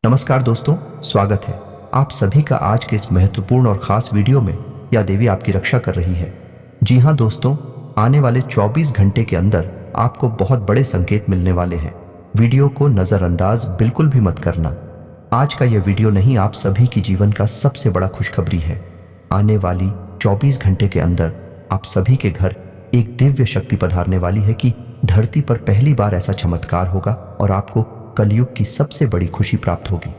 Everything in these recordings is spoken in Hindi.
नमस्कार दोस्तों, स्वागत है आप सभी का आज के इस महत्वपूर्ण और खास वीडियो में। यह देवी आपकी रक्षा कर रही है। जी हाँ दोस्तों, आने वाले 24 घंटे के अंदर आपको बहुत बड़े संकेत मिलने वाले हैं। वीडियो को नजरअंदाज बिल्कुल भी मत करना। आज का यह वीडियो नहीं, आप सभी की जीवन का सबसे बड़ा खुशखबरी है। आने वाली 24 घंटे के अंदर आप सभी के घर एक दिव्य शक्ति पधारने वाली है कि धरती पर पहली बार ऐसा चमत्कार होगा और आपको कलयुग की सबसे बड़ी खुशी प्राप्त होगी।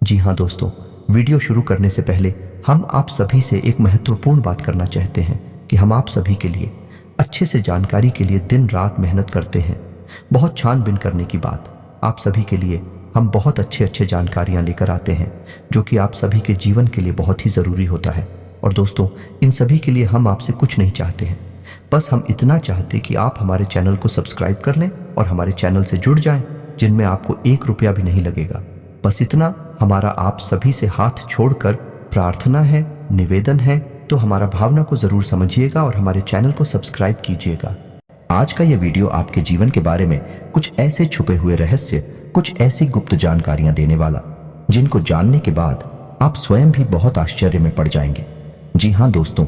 जी हाँ दोस्तों, वीडियो शुरू करने से पहले हम आप सभी से एक महत्वपूर्ण बात करना चाहते हैं कि हम आप सभी के लिए अच्छे से जानकारी के लिए दिन रात मेहनत करते हैं। बहुत छानबीन करने की बात, आप सभी के लिए हम बहुत अच्छे जानकारियां लेकर आते हैं जो कि आप सभी के जीवन के लिए बहुत ही ज़रूरी होता है। और दोस्तों, इन सभी के लिए हम आपसे कुछ नहीं चाहते हैं, बस हम इतना चाहते कि आप हमारे चैनल को सब्सक्राइब कर लें और हमारे चैनल से जुड़ जाएं, जिनमें आपको 1 रुपया भी नहीं लगेगा। बस इतना हमारा आप सभी से हाथ छोड़कर प्रार्थना है, निवेदन है। तो हमारा भावना को जरूर समझिएगा और हमारे चैनल को सब्सक्राइब कीजिएगा। आज का यह वीडियो आपके जीवन के बारे में कुछ ऐसे छुपे हुए रहस्य, कुछ ऐसी गुप्त जानकारियां देने वाला, जिनको जानने के बाद आप स्वयं भी बहुत आश्चर्य में पड़ जाएंगे। जी हाँ दोस्तों,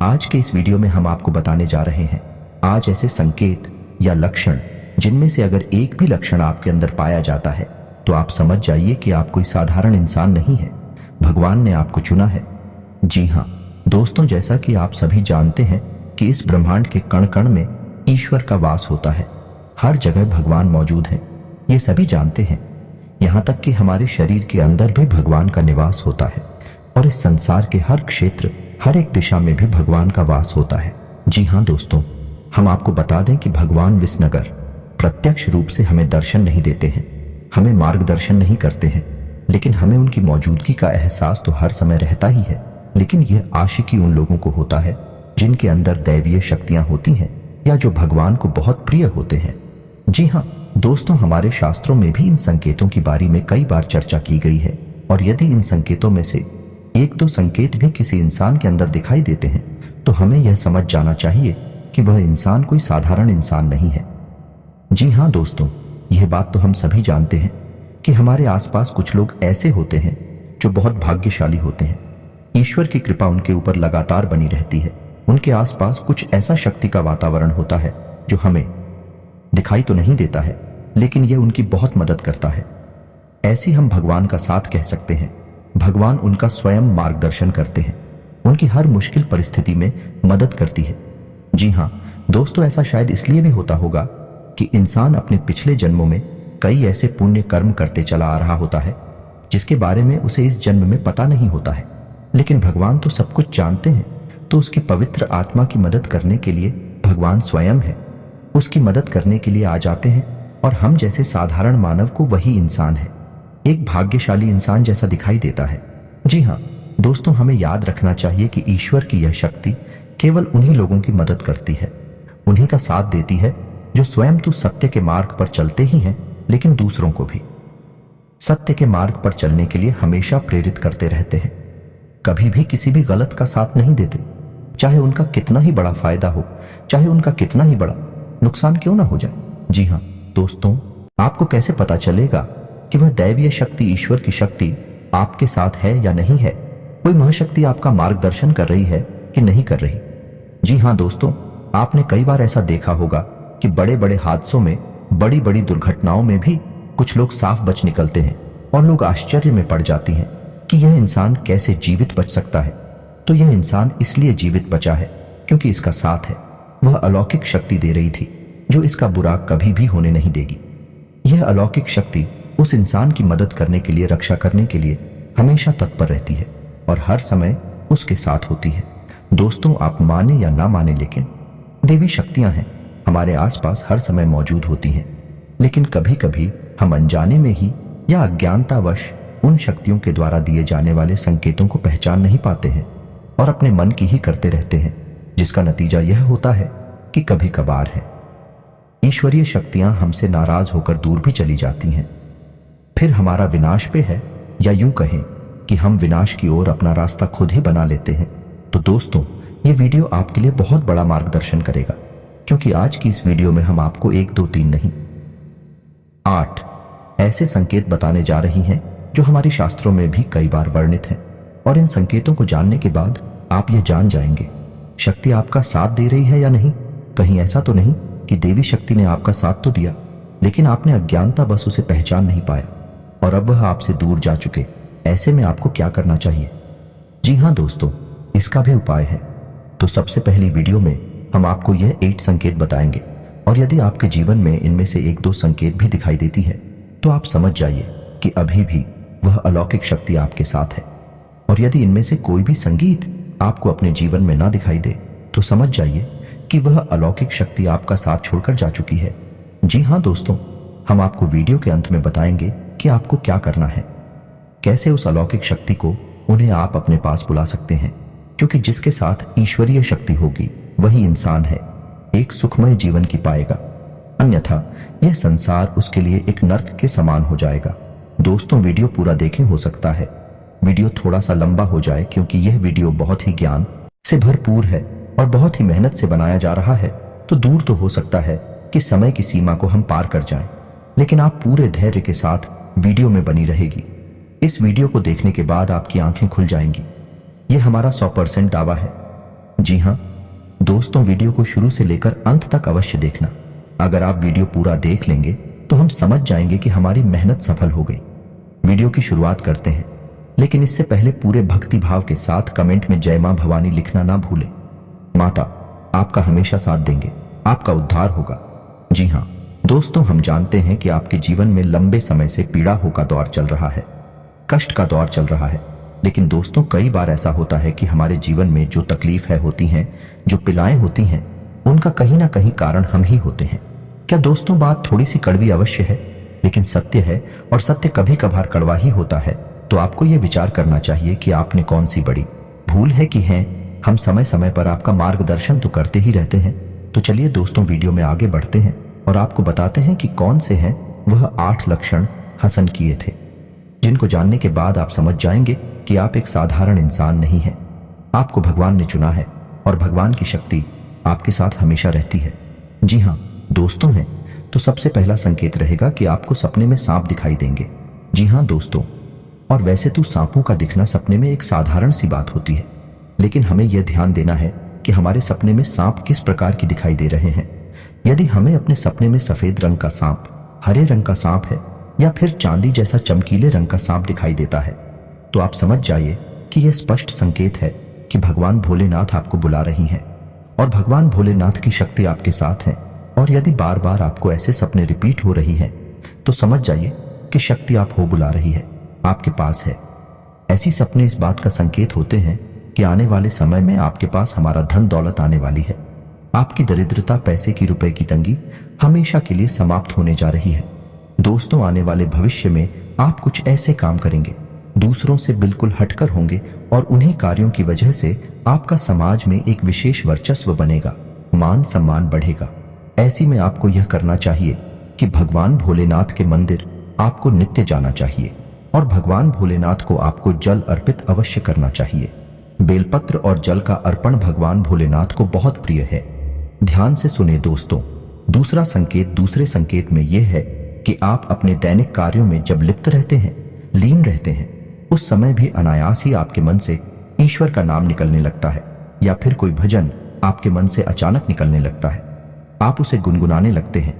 आज के इस वीडियो में हम आपको बताने जा रहे हैं आज ऐसे संकेत या लक्षण, जिनमें से अगर एक भी लक्षण आपके अंदर पाया जाता है तो आप समझ जाइए कि आप कोई साधारण इंसान नहीं है, भगवान ने आपको चुना है। जी हाँ दोस्तों, जैसा कि आप सभी जानते हैं कि इस ब्रह्मांड के कण कण में ईश्वर का वास होता है। हर जगह भगवान मौजूद है, ये सभी जानते हैं। यहाँ तक कि हमारे शरीर के अंदर भी भगवान का निवास होता है और इस संसार के हर क्षेत्र, हर एक दिशा में भी भगवान का वास होता है। जी हाँ दोस्तों, हम आपको बता दें कि भगवान विसनगर प्रत्यक्ष रूप से हमें दर्शन नहीं देते हैं, हमें मार्गदर्शन नहीं करते हैं, लेकिन हमें उनकी मौजूदगी का एहसास तो हर समय रहता ही है। लेकिन यह आशिकी उन लोगों को होता है जिनके अंदर दैवीय शक्तियां होती हैं या जो भगवान को बहुत प्रिय होते हैं। जी हाँ दोस्तों, हमारे शास्त्रों में भी इन संकेतों की बारे में कई बार चर्चा की गई है। और यदि इन संकेतों में से 1-2 संकेत भी किसी इंसान के अंदर दिखाई देते हैं तो हमें यह समझ जाना चाहिए कि वह इंसान कोई साधारण इंसान नहीं है। जी हाँ दोस्तों, यह बात तो हम सभी जानते हैं कि हमारे आसपास कुछ लोग ऐसे होते हैं जो बहुत भाग्यशाली होते हैं। ईश्वर की कृपा उनके ऊपर लगातार बनी रहती है। उनके आसपास कुछ ऐसा शक्ति का वातावरण होता है जो हमें दिखाई तो नहीं देता है, लेकिन यह उनकी बहुत मदद करता है। ऐसी हम भगवान का साथ कह सकते हैं। भगवान उनका स्वयं मार्गदर्शन करते हैं, उनकी हर मुश्किल परिस्थिति में मदद करती है। जी हाँ दोस्तों, ऐसा शायद इसलिए भी होता होगा कि इंसान अपने पिछले जन्मों में कई ऐसे पुण्य कर्म करते चला आ रहा होता है जिसके बारे में उसे इस जन्म में पता नहीं होता है। लेकिन भगवान तो सब कुछ जानते हैं, तो उसकी पवित्र आत्मा की मदद करने के लिए भगवान स्वयं है, उसकी मदद करने के लिए आ जाते हैं। और हम जैसे साधारण मानव को वही इंसान है, एक भाग्यशाली इंसान जैसा दिखाई देता है। जी हाँ दोस्तों, हमें याद रखना चाहिए कि ईश्वर की यह शक्ति केवल उन्हीं लोगों की मदद करती है, उन्हीं का साथ देती है जो स्वयं तो सत्य के मार्ग पर चलते ही हैं, लेकिन दूसरों को भी सत्य के मार्ग पर चलने के लिए हमेशा प्रेरित करते रहते हैं। कभी भी किसी भी गलत का साथ नहीं देते, चाहे उनका कितना ही बड़ा फायदा हो, चाहे उनका कितना ही बड़ा नुकसान क्यों ना हो जाए। जी हाँ दोस्तों, आपको कैसे पता चलेगा कि वह दैवीय शक्ति, ईश्वर की शक्ति आपके साथ है या नहीं है? कोई महाशक्ति आपका मार्गदर्शन कर रही है कि नहीं कर रही? जी हाँ दोस्तों, आपने कई बार ऐसा देखा होगा कि बड़े बड़े हादसों में, बड़ी बड़ी दुर्घटनाओं में भी कुछ लोग साफ बच निकलते हैं और लोग आश्चर्य में पड़ जाती हैं कि यह इंसान कैसे जीवित बच सकता है। तो यह इंसान इसलिए जीवित बचा है क्योंकि इसका साथ है, वह अलौकिक शक्ति दे रही थी जो इसका बुरा कभी भी होने नहीं देगी। यह अलौकिक शक्ति उस इंसान की मदद करने के लिए, रक्षा करने के लिए हमेशा तत्पर रहती है और हर समय उसके साथ होती है। दोस्तों, आप माने या ना माने, लेकिन देवी शक्तियां हैं, हमारे आसपास हर समय मौजूद होती हैं। लेकिन कभी कभी हम अनजाने में ही या अज्ञानतावश उन शक्तियों के द्वारा दिए जाने वाले संकेतों को पहचान नहीं पाते हैं और अपने मन की ही करते रहते हैं, जिसका नतीजा यह होता है कि कभी कभार है ईश्वरीय शक्तियां हमसे नाराज होकर दूर भी चली जाती हैं। फिर हमारा विनाश पे है, या यूं कहें कि हम विनाश की ओर अपना रास्ता खुद ही बना लेते हैं। तो दोस्तों, ये वीडियो आपके लिए बहुत बड़ा मार्गदर्शन करेगा, क्योंकि आज की इस वीडियो में हम आपको 1, 2, 3 नहीं, 8 ऐसे संकेत बताने जा रही हैं जो हमारे शास्त्रों में भी कई बार वर्णित हैं। और इन संकेतों को जानने के बाद आप यह जान जाएंगे शक्ति आपका साथ दे रही है या नहीं। कहीं ऐसा तो नहीं कि देवी शक्ति ने आपका साथ तो दिया, लेकिन आपने अज्ञानता बस उसे पहचान नहीं पाया और अब वह आपसे दूर जा चुके। ऐसे में आपको क्या करना चाहिए? जी हाँ दोस्तों, इसका भी उपाय है। तो सबसे पहली वीडियो में हम आपको यह 8 संकेत बताएंगे, और यदि आपके जीवन में इनमें से 1-2 संकेत भी दिखाई देती है तो आप समझ जाइए कि अभी भी वह अलौकिक शक्ति आपके साथ है। और यदि इनमें से कोई भी संगीत आपको अपने जीवन में ना दिखाई दे तो समझ जाइए कि वह अलौकिक शक्ति आपका साथ छोड़कर जा चुकी है। जी हाँ दोस्तों, हम आपको वीडियो के अंत में बताएंगे कि आपको क्या करना है, कैसे उस अलौकिक शक्ति को उन्हें आप अपने पास बुला सकते हैं, क्योंकि जिसके साथ ईश्वरीय शक्ति होगी वही इंसान है, एक सुखमय जीवन की पाएगा। अन्यथा यह संसार उसके लिए एक नर्क के समान हो जाएगा। दोस्तों, वीडियो पूरा देखें, हो सकता है वीडियो थोड़ा सा लंबा हो जाए, क्योंकि यह वीडियो बहुत ही ज्ञान से भरपूर है और बहुत ही मेहनत से बनाया जा रहा है। तो दूर तो हो सकता है कि समय की सीमा को हम पार कर जाएं, लेकिन आप पूरे धैर्य के साथ वीडियो में बनी रहेगी। इस वीडियो को देखने के बाद आपकी आंखें खुल जाएंगी, यह हमारा 100% दावा है। जी हाँ दोस्तों, वीडियो को शुरू से लेकर अंत तक अवश्य देखना। अगर आप वीडियो पूरा देख लेंगे तो हम समझ जाएंगे कि हमारी मेहनत सफल हो गई। वीडियो की शुरुआत करते हैं, लेकिन इससे पहले पूरे भक्ति भाव के साथ कमेंट में जय मां भवानी लिखना ना भूलें। माता आपका हमेशा साथ देंगे, आपका उद्धार होगा। जी हाँ दोस्तों, हम जानते हैं कि आपके जीवन में लंबे समय से पीड़ाओं का दौर चल रहा है, कष्ट का दौर चल रहा है। लेकिन दोस्तों, कई बार ऐसा होता है कि हमारे जीवन में जो तकलीफें होती हैं, जो पिलाएं होती हैं, उनका कहीं ना कहीं कारण हम ही होते हैं। क्या दोस्तों, बात थोड़ी सी कड़वी अवश्य है, लेकिन सत्य है, और सत्य कभी कभार कड़वा ही होता है। तो आपको यह विचार करना चाहिए कि आपने कौन सी बड़ी भूल है कि हैं। हम समय समय पर आपका मार्गदर्शन तो करते ही रहते हैं। तो चलिए दोस्तों, वीडियो में आगे बढ़ते हैं और आपको बताते हैं कि कौन से हैं वह 8 लक्षण हसन किए थे, जिनको जानने के बाद आप समझ जाएंगे कि आप एक साधारण इंसान नहीं हैं। आपको भगवान ने चुना है और भगवान की शक्ति आपके साथ हमेशा रहती है। जी हाँ दोस्तों हैं, तो सबसे पहला संकेत रहेगा कि आपको सपने में सांप दिखाई देंगे। जी हाँ दोस्तों, और वैसे तो सांपों का दिखना सपने में एक साधारण सी बात होती है, लेकिन हमें यह ध्यान देना है कि हमारे सपने में सांप किस प्रकार की दिखाई दे रहे हैं। यदि हमें अपने सपने में सफेद रंग का सांप, हरे रंग का सांप है, या फिर चांदी जैसा चमकीले रंग का सांप दिखाई देता है, तो आप समझ जाइए कि यह स्पष्ट संकेत है कि भगवान भोलेनाथ आपको बुला रही हैं और भगवान भोलेनाथ की शक्ति आपके साथ है। और यदि बार बार आपको ऐसे सपने रिपीट हो रही हैं, तो समझ जाइए कि शक्ति आप हो बुला रही है, आपके पास है। ऐसी सपने इस बात का संकेत होते हैं कि आने वाले समय में आपके पास हमारा धन दौलत आने वाली है। आपकी दरिद्रता, पैसे की, रुपए की तंगी हमेशा के लिए समाप्त होने जा रही है। दोस्तों, आने वाले भविष्य में आप कुछ ऐसे काम करेंगे, दूसरों से बिल्कुल हटकर होंगे, और उन्हीं कार्यों की वजह से आपका समाज में एक विशेष वर्चस्व बनेगा, मान सम्मान बढ़ेगा। ऐसी में आपको यह करना चाहिए कि भगवान भोलेनाथ के मंदिर आपको नित्य जाना चाहिए और भगवान भोलेनाथ को आपको जल अर्पित अवश्य करना चाहिए। बेलपत्र और जल का अर्पण भगवान भोलेनाथ को बहुत प्रिय है। ध्यान से सुने दोस्तों, दूसरा संकेत दूसरे संकेत में यह है कि आप अपने दैनिक कार्यों में जब लिप्त रहते हैं, लीन रहते हैं, उस समय भी अनायास ही आपके मन से ईश्वर का नाम निकलने लगता है, या फिर कोई भजन आपके मन से अचानक निकलने लगता है। आप उसे गुनगुनाने लगते हैं।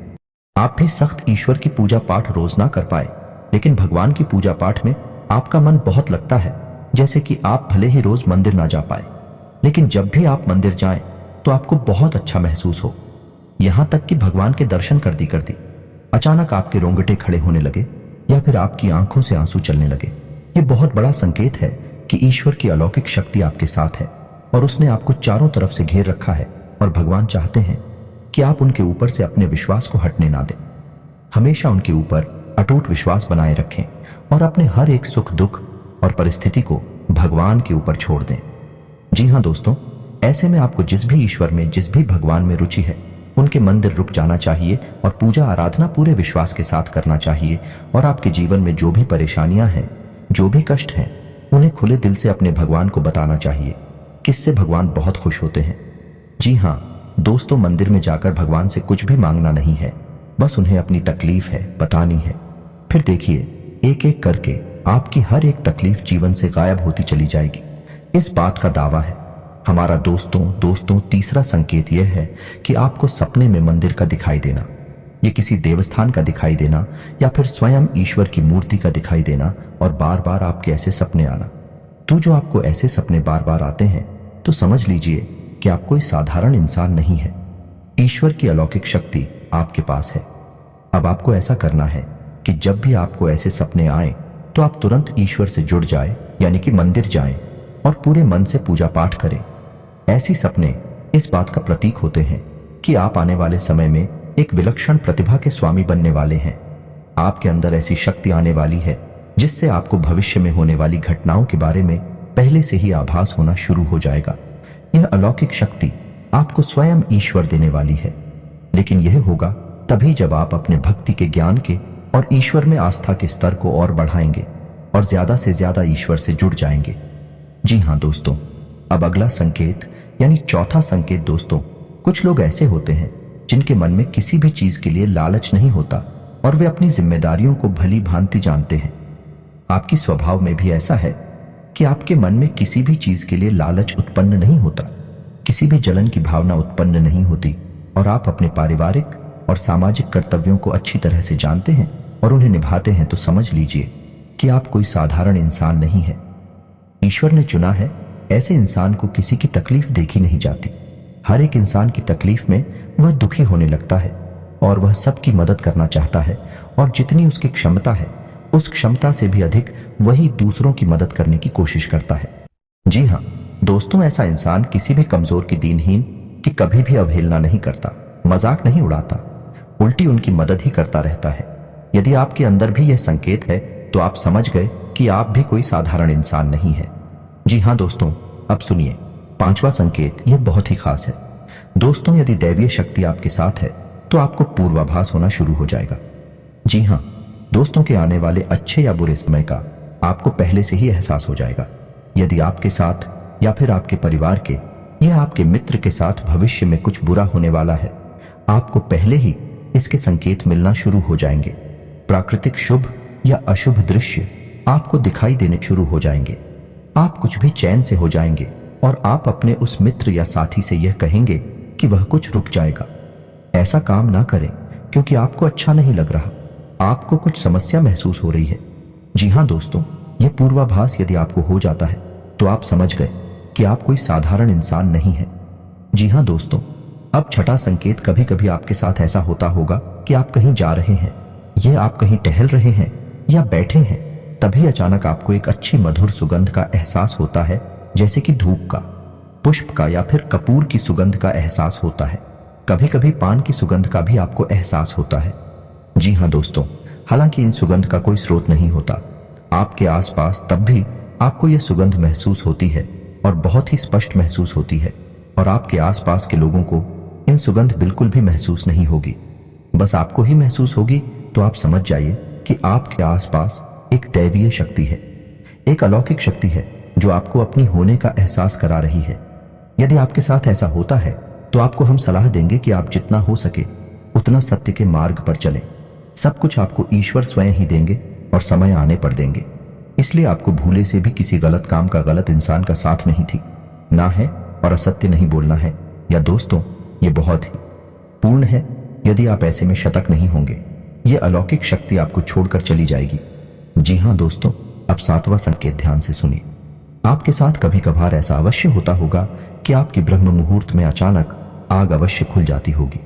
आप भी सख्त ईश्वर की पूजा पाठ रोज ना कर पाए, लेकिन भगवान की पूजा पाठ में आपका मन बहुत लगता है। जैसे कि आप भले ही रोज मंदिर ना जा पाए, लेकिन जब भी आप मंदिर जाएं तो आपको बहुत अच्छा महसूस हो। यहां तक कि भगवान के दर्शन करती करती अचानक आपके रोंगटे खड़े होने लगे, या फिर आपकी आंखों से आंसू चलने लगे। ये बहुत बड़ा संकेत है कि ईश्वर की अलौकिक शक्ति आपके साथ है और उसने आपको चारों तरफ से घेर रखा है, और भगवान चाहते हैं कि आप उनके ऊपर से अपने विश्वास को हटने ना दें। हमेशा उनके ऊपर अटूट विश्वास बनाए रखें और अपने हर एक सुख दुख और परिस्थिति को भगवान के ऊपर छोड़ दें। जी हाँ दोस्तों, ऐसे में आपको जिस भी ईश्वर में, जिस भी भगवान में रुचि है, उनके मंदिर रुक जाना चाहिए और पूजा आराधना पूरे विश्वास के साथ करना चाहिए। और आपके जीवन में जो भी परेशानियां हैं, जो भी कष्ट हैं, उन्हें खुले दिल से अपने भगवान को बताना चाहिए, किससे भगवान बहुत खुश होते हैं। जी हाँ दोस्तों, मंदिर में जाकर भगवान से कुछ भी मांगना नहीं है, बस उन्हें अपनी तकलीफ है बतानी है। फिर देखिए एक एक करके आपकी हर एक तकलीफ जीवन से गायब होती चली जाएगी। इस बात का दावा है हमारा। दोस्तों तीसरा संकेत यह है कि आपको सपने में मंदिर का दिखाई देना, ये किसी देवस्थान का दिखाई देना या फिर स्वयं ईश्वर की मूर्ति का दिखाई देना और बार बार आपके ऐसे सपने आना। तो जो आपको ऐसे सपने बार बार आते हैं तो समझ लीजिए कि आप कोई साधारण इंसान नहीं है। ईश्वर की अलौकिक शक्ति आपके पास है। अब आपको ऐसा करना है कि जब भी आपको ऐसे सपने आए तो आप तुरंत ईश्वर से जुड़ जाए, यानी कि मंदिर जाएं और पूरे मन से पूजा पाठ करें। ऐसी सपने इस बात का प्रतीक होते हैं कि आप आने वाले समय में एक विलक्षण प्रतिभा के स्वामी बनने वाले हैं। आपके अंदर ऐसी शक्ति आने वाली है जिससे आपको भविष्य में होने वाली घटनाओं के बारे में पहले से ही आभास होना शुरू हो जाएगा। यह अलौकिक शक्ति आपको स्वयं ईश्वर देने वाली है, लेकिन यह होगा तभी जब आप अपने भक्ति के ज्ञान के और ईश्वर में आस्था के स्तर को और बढ़ाएंगे और ज्यादा से ज्यादा ईश्वर से जुड़ जाएंगे। जी हाँ दोस्तों, अब अगला संकेत यानी चौथा संकेत दोस्तों, कुछ लोग ऐसे होते हैं जिनके मन में किसी भी चीज के लिए लालच नहीं होता और वे अपनी जिम्मेदारियों को भली भांति जानते हैं। आपकी स्वभाव में भी ऐसा है कि आपके मन में किसी भी चीज के लिए लालच उत्पन्न नहीं होता, किसी भी जलन की भावना उत्पन्न नहीं होती और आप अपने पारिवारिक और सामाजिक कर्तव्यों को अच्छी तरह से जानते हैं और उन्हें निभाते हैं। तो समझ लीजिए कि आप कोई साधारण इंसान नहीं है। ईश्वर ने चुना है ऐसे इंसान को किसी की तकलीफ देखी नहीं जाती। हर एक इंसान की तकलीफ में वह दुखी होने लगता है और वह सबकी मदद करना चाहता है और जितनी उसकी क्षमता है उस क्षमता से भी अधिक वही दूसरों की मदद करने की कोशिश करता है। जी हाँ दोस्तों, ऐसा इंसान किसी भी कमजोर की, दीनहीन की कभी भी अवहेलना नहीं करता, मजाक नहीं उड़ाता, उल्टी उनकी मदद ही करता रहता है। यदि आपके अंदर भी यह संकेत है तो आप समझ गए कि आप भी कोई साधारण इंसान नहीं है। जी हाँ दोस्तों, अब सुनिए पांचवा संकेत, यह बहुत ही खास है। दोस्तों, यदि दैवीय शक्ति आपके साथ है तो आपको पूर्वाभास होना शुरू हो जाएगा। जी हाँ दोस्तों, के आने वाले अच्छे या बुरे समय का आपको पहले से ही एहसास हो जाएगा। यदि आपके साथ या फिर आपके परिवार के या आपके मित्र के साथ भविष्य में कुछ बुरा होने वाला है, आपको पहले ही इसके संकेत मिलना शुरू हो जाएंगे। प्राकृतिक शुभ या अशुभ दृश्य आपको दिखाई देने शुरू हो जाएंगे। आप कुछ भी चैन से हो जाएंगे और आप अपने उस मित्र या साथी से यह कहेंगे कि वह कुछ रुक जाएगा, ऐसा काम ना करें क्योंकि आपको अच्छा नहीं लग रहा, आपको कुछ समस्या महसूस हो रही है। जी हाँ दोस्तों, यह पूर्वाभास यदि आपको हो जाता है तो आप समझ गए कि आप कोई साधारण इंसान नहीं है। जी हाँ दोस्तों, अब छठा संकेत, कभी कभी आपके साथ ऐसा होता होगा कि आप कहीं जा रहे हैं, यह आप कहीं टहल रहे हैं या बैठे हैं, तभी अचानक आपको एक अच्छी मधुर सुगंध का एहसास होता है, जैसे कि धूप का, पुष्प का या फिर कपूर की सुगंध का एहसास होता है। कभी कभी पान की सुगंध का भी आपको एहसास होता है। जी हाँ दोस्तों, हालांकि इन सुगंध का कोई स्रोत नहीं होता आपके आसपास, तब भी आपको यह सुगंध महसूस होती है और बहुत ही स्पष्ट महसूस होती है और आपके आसपास के लोगों को इन सुगंध बिल्कुल भी महसूस नहीं होगी, बस आपको ही महसूस होगी। तो आप समझ जाइए कि आपके आसपास एक दैवीय शक्ति है, एक अलौकिक शक्ति है जो आपको अपनी होने का एहसास करा रही है। यदि आपके साथ ऐसा होता है तो आपको हम सलाह देंगे कि आप जितना हो सके उतना सत्य के मार्ग पर चलें। सब कुछ आपको ईश्वर स्वयं ही देंगे और समय आने पर देंगे। इसलिए आपको भूले से भी किसी गलत काम का, गलत इंसान का साथ नहीं थी ना है और असत्य नहीं बोलना है। या दोस्तों, ये बहुत ही पूर्ण है। यदि आप ऐसे में शतक नहीं होंगे, ये अलौकिक शक्ति आपको छोड़कर चली जाएगी। जी हाँ दोस्तों, अब सातवां संकेत ध्यान से सुनिए। आपके साथ कभी कभार ऐसा अवश्य होता होगा कि आपकी ब्रह्म मुहूर्त में अचानक आग अवश्य खुल जाती होगी।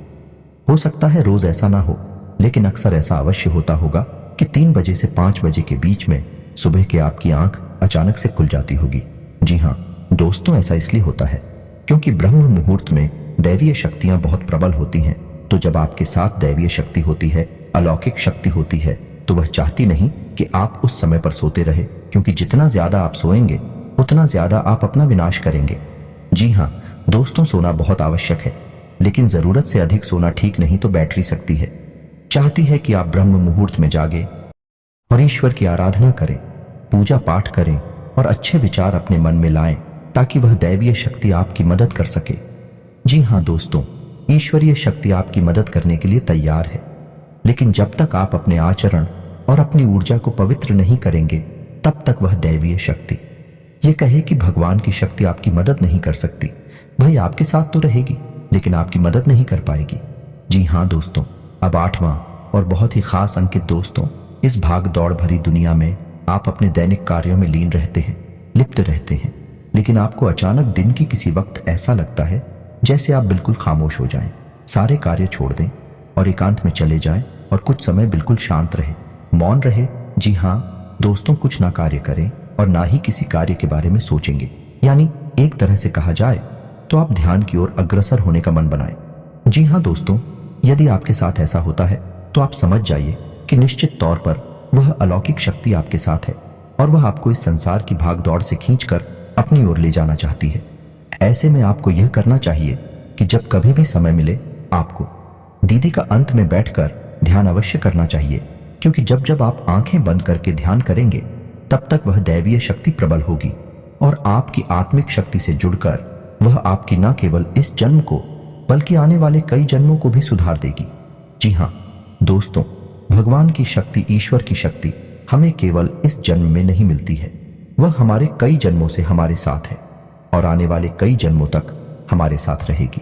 हो सकता है रोज ऐसा ना हो, लेकिन अक्सर ऐसा अवश्य होता होगा कि 3 बजे से 5 बजे के बीच में सुबह के आपकी आंख अचानक से खुल जाती होगी। जी हाँ दोस्तों, ऐसा इसलिए होता है क्योंकि ब्रह्म मुहूर्त में दैवीय शक्तियां बहुत प्रबल होती हैं। तो जब आपके साथ दैवीय शक्ति होती है, अलौकिक शक्ति होती है, तो वह चाहती नहीं कि आप उस समय पर सोते रहे, क्योंकि जितना ज्यादा आप सोएंगे उतना ज्यादा आप अपना विनाश करेंगे। जी हाँ दोस्तों, सोना बहुत आवश्यक है, लेकिन जरूरत से अधिक सोना ठीक नहीं, तो बैटरी सकती है। चाहती है कि आप ब्रह्म मुहूर्त में जागे और ईश्वर की आराधना करें, पूजा पाठ करें और अच्छे विचार अपने मन में लाएं, ताकि वह दैवीय शक्ति आपकी मदद कर सके। जी हाँ दोस्तों, ईश्वरीय शक्ति आपकी मदद करने के लिए तैयार है, लेकिन जब तक आप अपने आचरण और अपनी ऊर्जा को पवित्र नहीं करेंगे, तब तक वह दैवीय शक्ति ये कहे कि भगवान की शक्ति आपकी मदद नहीं कर सकती। भाई आपके साथ तो रहेगी लेकिन आपकी मदद नहीं कर पाएगी। जी हाँ दोस्तों, अब 8वां और बहुत ही खास अंकित दोस्तों, इस भाग दौड़ भरी दुनिया में आप अपने दैनिक कार्यों में लीन रहते हैं, लिप्त रहते हैं, लेकिन आपको अचानक दिन की किसी वक्त ऐसा लगता है जैसे आप बिल्कुल खामोश हो जाएं, सारे कार्य छोड़ दें और एकांत में चले जाएं और कुछ समय बिल्कुल शांत रहे, मौन रहे। जी हाँ दोस्तों, कुछ ना कार्य करें और ना ही किसी कार्य के बारे में सोचेंगे। यानी एक तरह से कहा जाए तो आप ध्यान की ओर अग्रसर होने का मन बनाएं। जी हाँ दोस्तों, यदि आपके साथ ऐसा होता है तो आप समझ जाइए कि निश्चित तौर पर वह अलौकिक शक्ति आपके साथ है और वह आपको इस संसार की भागदौड़ से खींचकर अपनी ओर ले जाना चाहती है। ऐसे में आपको यह करना चाहिए कि जब कभी भी समय मिले आपको दीदी का अंत में बैठकर ध्यान अवश्य करना चाहिए, क्योंकि जब जब आप आंखें बंद करके ध्यान करेंगे तब तक वह दैवीय शक्ति प्रबल होगी और आपकी आत्मिक शक्ति से जुड़कर वह आपकी न केवल इस जन्म को बल्कि आने वाले कई जन्मों को भी सुधार देगी। जी हाँ दोस्तों, भगवान की शक्ति, ईश्वर की शक्ति हमें केवल इस जन्म में नहीं मिलती है, वह हमारे कई जन्मों से हमारे साथ है और आने वाले कई जन्मों तक हमारे साथ रहेगी।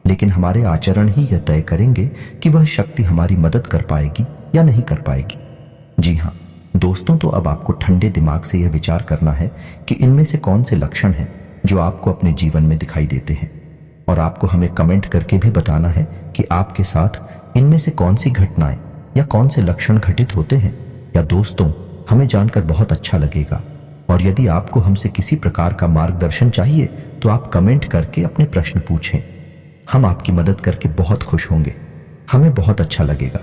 लेकिन हमारे आचरण ही यह तय करेंगे कि वह शक्ति हमारी मदद कर पाएगी या नहीं कर पाएगी। जी हाँ दोस्तों, तो अब आपको ठंडे दिमाग से यह विचार करना है कि इनमें से कौन से लक्षण हैं जो आपको अपने जीवन में दिखाई देते हैं, और आपको हमें कमेंट करके भी बताना है कि आपके साथ इनमें से कौन सी घटनाएं या कौन से लक्षण घटित होते हैं। या दोस्तों, हमें जानकर बहुत अच्छा लगेगा, और यदि आपको हमसे किसी प्रकार का मार्गदर्शन चाहिए तो आप कमेंट करके अपने प्रश्न पूछें। हम आपकी मदद करके बहुत खुश होंगे, हमें बहुत अच्छा लगेगा।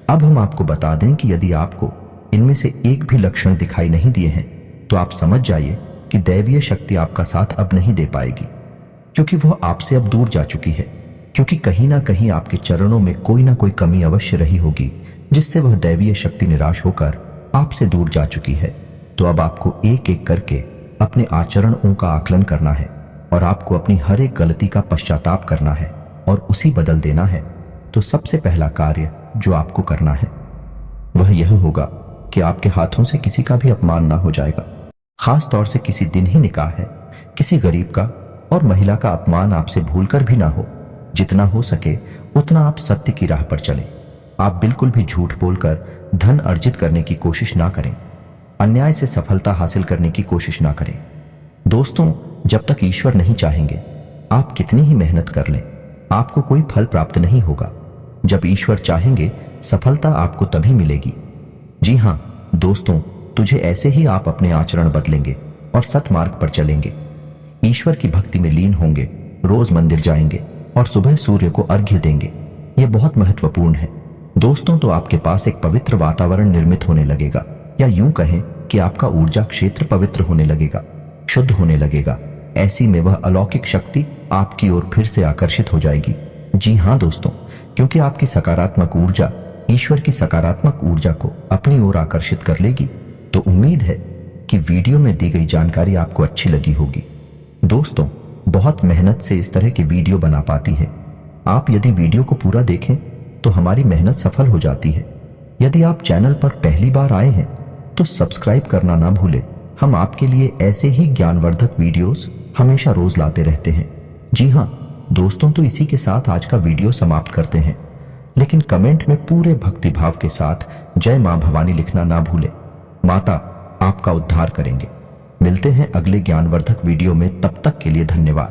अब हम आपको बता दें कि यदि आपको इनमें से एक भी लक्षण दिखाई नहीं दिए हैं तो आप समझ जाइए कि दैवीय शक्ति आपका साथ अब नहीं दे पाएगी, क्योंकि वह आपसे अब दूर जा चुकी है, क्योंकि कहीं ना कहीं आपके चरणों में कोई ना कोई कमी अवश्य रही होगी जिससे वह दैवीय शक्ति निराश होकर आपसे दूर जा चुकी है। तो अब आपको एक एक करके अपने आचरणों का आकलन करना है और आपको अपनी हर एक गलती का पश्चाताप करना है और उसी बदल देना है। तो सबसे पहला कार्य जो आपको करना है वह यह होगा कि आपके हाथों से किसी का भी अपमान ना हो जाएगा। खास तौर से किसी दिन ही निकाह है, किसी गरीब का और महिला का अपमान आपसे भूलकर भी ना हो। जितना हो सके उतना आप सत्य की राह पर चलें। आप बिल्कुल भी झूठ बोलकर धन अर्जित करने की कोशिश ना करें, अन्याय से सफलता हासिल करने की कोशिश ना करें। दोस्तों, जब तक ईश्वर नहीं चाहेंगे आप कितनी ही मेहनत कर लें, आपको कोई फल प्राप्त नहीं होगा। जब ईश्वर चाहेंगे सफलता आपको तभी मिलेगी। जी हाँ दोस्तों, तुझे ऐसे ही आप अपने आचरण बदलेंगे और सतमार्ग पर चलेंगे, ईश्वर की भक्ति में लीन होंगे, रोज मंदिर जाएंगे और सुबह सूर्य को अर्घ्य देंगे। यह बहुत महत्वपूर्ण है दोस्तों। तो आपके पास एक पवित्र वातावरण निर्मित होने लगेगा, या यूं कहें कि आपका ऊर्जा क्षेत्र पवित्र होने लगेगा, शुद्ध होने लगेगा। ऐसी में वह अलौकिक शक्ति आपकी ओर फिर से आकर्षित हो जाएगी। जी हाँ दोस्तों, क्योंकि आपकी सकारात्मक ऊर्जा ईश्वर की सकारात्मक ऊर्जा को अपनी ओर आकर्षित कर लेगी। तो उम्मीद है कि वीडियो में दी गई जानकारी आपको अच्छी लगी होगी। दोस्तों, बहुत मेहनत से इस तरह की वीडियो बना पाती है। आप यदि वीडियो को पूरा देखें तो हमारी मेहनत सफल हो जाती है। यदि आप चैनल पर पहली बार आए हैं तो सब्सक्राइब करना ना भूलें। हम आपके लिए ऐसे ही ज्ञानवर्धक वीडियोस हमेशा रोज लाते रहते हैं। जी हाँ दोस्तों, तो इसी के साथ आज का वीडियो समाप्त करते हैं, लेकिन कमेंट में पूरे भक्तिभाव के साथ जय मां भवानी लिखना ना भूलें। माता आपका उद्धार करेंगे। मिलते हैं अगले ज्ञानवर्धक वीडियो में, तब तक के लिए धन्यवाद।